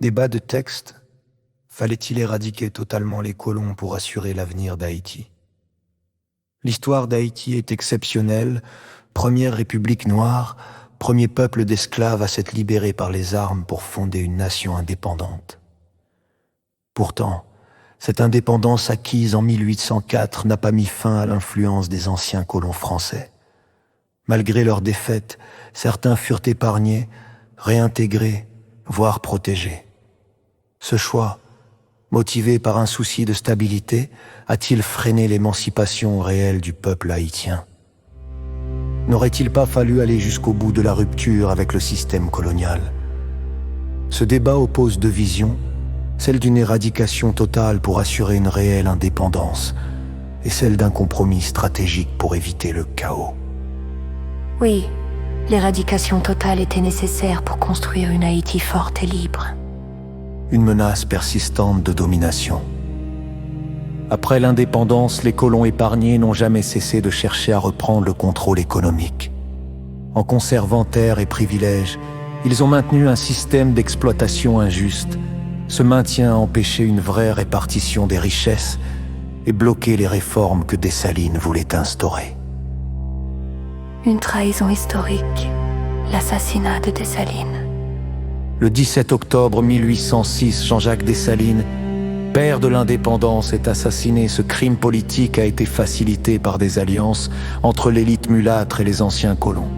Débat de texte. Fallait-il éradiquer totalement les colons pour assurer l'avenir d'Haïti? L'histoire d'Haïti est exceptionnelle. Première république noire, premier peuple d'esclaves à s'être libéré par les armes pour fonder une nation indépendante. Pourtant, cette indépendance acquise en 1804 n'a pas mis fin à l'influence des anciens colons français. Malgré leurs défaites, certains furent épargnés, réintégrés, voire protégés. Ce choix, motivé par un souci de stabilité, a-t-il freiné l'émancipation réelle du peuple haïtien? N'aurait-il pas fallu aller jusqu'au bout de la rupture avec le système colonial? Ce débat oppose deux visions, celle d'une éradication totale pour assurer une réelle indépendance et celle d'un compromis stratégique pour éviter le chaos. Oui, l'éradication totale était nécessaire pour construire une Haïti forte et libre. Une menace persistante de domination. Après l'indépendance, les colons épargnés n'ont jamais cessé de chercher à reprendre le contrôle économique. En conservant terres et privilèges, ils ont maintenu un système d'exploitation injuste. Ce maintien a empêché une vraie répartition des richesses et bloqué les réformes que Dessalines voulait instaurer. Une trahison historique, l'assassinat de Dessalines. Le 17 octobre 1806, Jean-Jacques Dessalines, père de l'indépendance, est assassiné. Ce crime politique a été facilité par des alliances entre l'élite mulâtre et les anciens colons.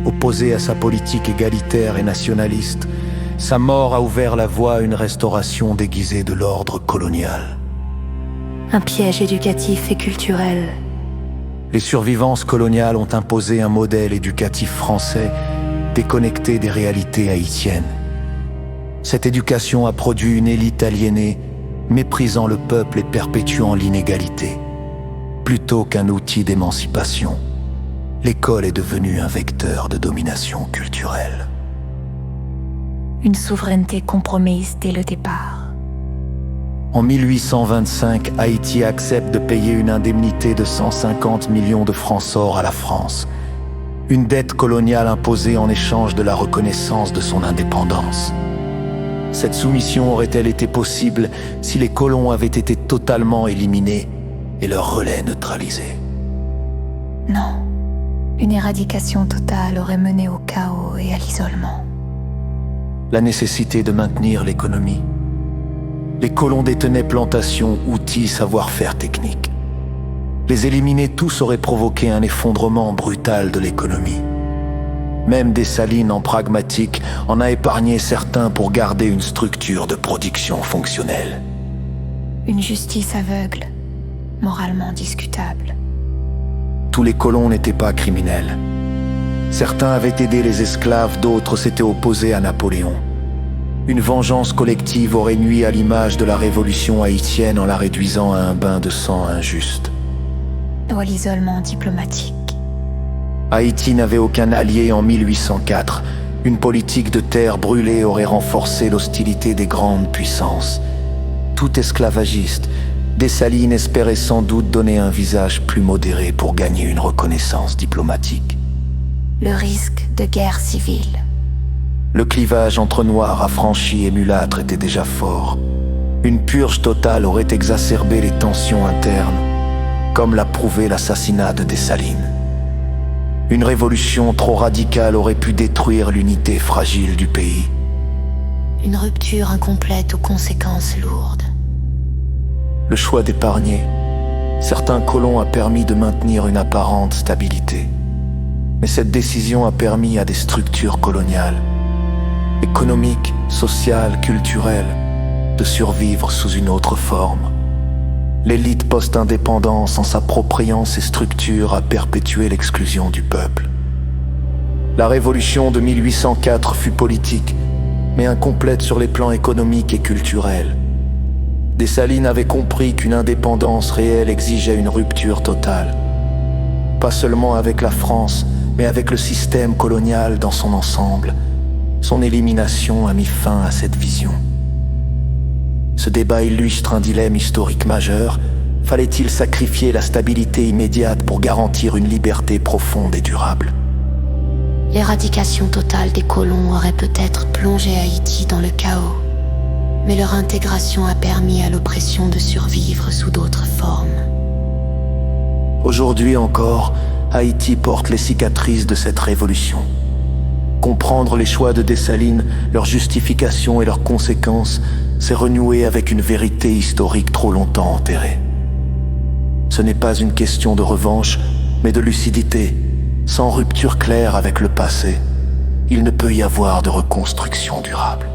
Opposé à sa politique égalitaire et nationaliste, sa mort a ouvert la voie à une restauration déguisée de l'ordre colonial. Un piège éducatif et culturel. Les survivances coloniales ont imposé un modèle éducatif français déconnecté des réalités haïtiennes. Cette éducation a produit une élite aliénée, méprisant le peuple et perpétuant l'inégalité. Plutôt qu'un outil d'émancipation, l'école est devenue un vecteur de domination culturelle. Une souveraineté compromise dès le départ. En 1825, Haïti accepte de payer une indemnité de 150 millions de francs SOR à la France. Une dette coloniale imposée en échange de la reconnaissance de son indépendance. Cette soumission aurait-elle été possible si les colons avaient été totalement éliminés et leur relais neutralisé? Non, une éradication totale aurait mené au chaos et à l'isolement. La nécessité de maintenir l'économie. Les colons détenaient plantations, outils, savoir-faire technique. Les éliminer tous aurait provoqué un effondrement brutal de l'économie. Même Dessalines, en pragmatique, en a épargné certains pour garder une structure de production fonctionnelle. Une justice aveugle, moralement discutable. Tous les colons n'étaient pas criminels. Certains avaient aidé les esclaves, d'autres s'étaient opposés à Napoléon. Une vengeance collective aurait nui à l'image de la révolution haïtienne en la réduisant à un bain de sang injuste. Ou à l'isolement diplomatique. Haïti n'avait aucun allié en 1804. Une politique de terre brûlée aurait renforcé l'hostilité des grandes puissances. Tout esclavagiste, Dessalines espérait sans doute donner un visage plus modéré pour gagner une reconnaissance diplomatique. Le risque de guerre civile. Le clivage entre noirs affranchis et mulâtres était déjà fort. Une purge totale aurait exacerbé les tensions internes, comme l'a prouvé l'assassinat de Dessalines. Une révolution trop radicale aurait pu détruire l'unité fragile du pays. Une rupture incomplète aux conséquences lourdes. Le choix d'épargner certains colons a permis de maintenir une apparente stabilité. Mais cette décision a permis à des structures coloniales, économiques, sociales, culturelles, de survivre sous une autre forme. L'élite post-indépendance, en s'appropriant ces structures, a perpétué l'exclusion du peuple. La révolution de 1804 fut politique, mais incomplète sur les plans économiques et culturels. Dessalines avait compris qu'une indépendance réelle exigeait une rupture totale. Pas seulement avec la France, mais avec le système colonial dans son ensemble. Son élimination a mis fin à cette vision. Ce débat illustre un dilemme historique majeur. Fallait-il sacrifier la stabilité immédiate pour garantir une liberté profonde et durable? L'éradication totale des colons aurait peut-être plongé Haïti dans le chaos. Mais leur intégration a permis à l'oppression de survivre sous d'autres formes. Aujourd'hui encore, Haïti porte les cicatrices de cette révolution. Comprendre les choix de Dessalines, leurs justifications et leurs conséquences, c'est renouer avec une vérité historique trop longtemps enterrée. Ce n'est pas une question de revanche, mais de lucidité. Sans rupture claire avec le passé, il ne peut y avoir de reconstruction durable.